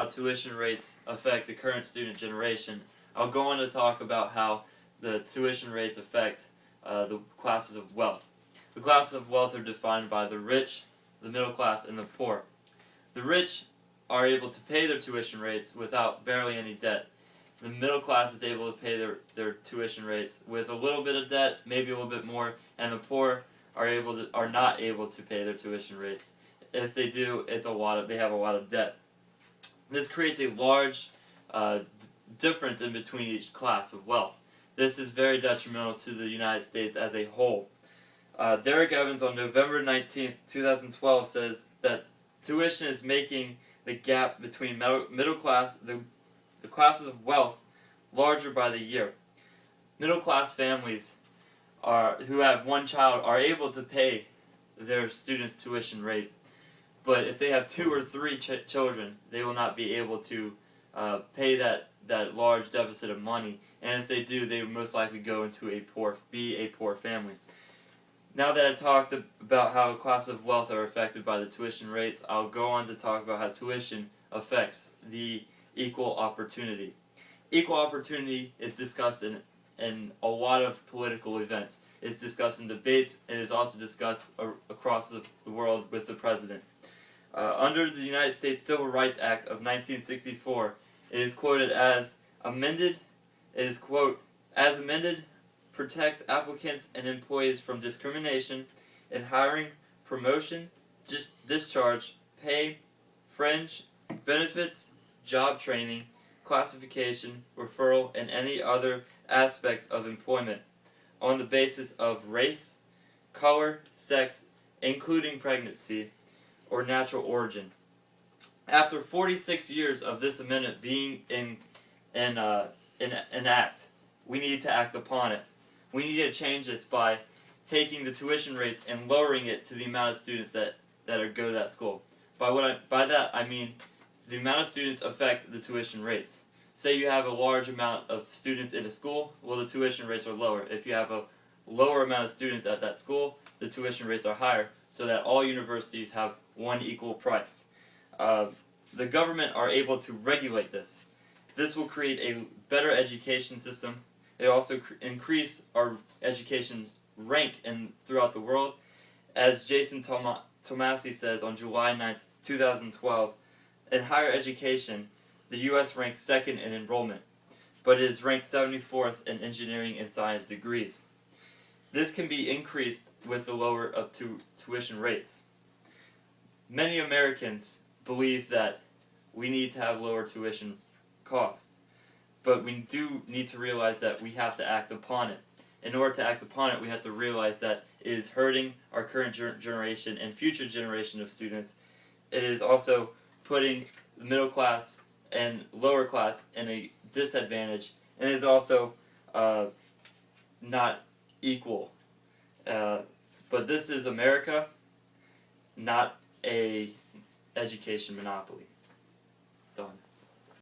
tuition rates affect the current student generation, I'll go on to talk about how the tuition rates affect the classes of wealth. The classes of wealth are defined by the rich, the middle class, and the poor. The rich are able to pay their tuition rates without barely any debt. The middle class is able to pay their tuition rates with a little bit of debt, maybe a little bit more, and the poor are not able to pay their tuition rates. If they do, they have a lot of debt. This creates a large difference in between each class of wealth. This is very detrimental to the United States as a whole. Derek Evans on November 19th, 2012 says that tuition is making the gap between middle class, the classes of wealth, larger by the year. Middle class families who have one child are able to pay their students' tuition rate, but if they have 2 or 3 children, they will not be able to pay that large deficit of money, and if they do, they will most likely go into a poor family. Now that I've talked about how classes of wealth are affected by the tuition rates, I'll go on to talk about how tuition affects the equal opportunity. Equal opportunity is discussed in a lot of political events. It's discussed in debates, and is also discussed across the world with the president. Under the United States Civil Rights Act of 1964, it is quoted as amended. It is, quote, as amended, protects applicants and employees from discrimination in hiring, promotion, discharge, pay, fringe, benefits, job training, classification, referral, and any other aspects of employment on the basis of race, color, sex, including pregnancy, or natural origin. After 46 years of this amendment being in act, we need to act upon it. We need to change this by taking the tuition rates and lowering it to the amount of students that go to that school. By that I mean the amount of students affect the tuition rates. Say you have a large amount of students in a school, well, the tuition rates are lower. If you have a lower amount of students at that school, the tuition rates are higher, so that all universities have one equal price. The government are able to regulate this. This will create a better education system. It also increase our education's rank throughout the world. As Jason Tomasi says on July 9th, 2012, in higher education, the U.S. ranks 2nd in enrollment, but it is ranked 74th in engineering and science degrees. This can be increased with the lower of tuition rates. Many Americans believe that we need to have lower tuition costs, but we do need to realize that we have to act upon it. In order to act upon it, we have to realize that it is hurting our current generation and future generation of students. It is also putting the middle class and lower class in a disadvantage, and it is also not equal. But this is America, not a education monopoly. Done.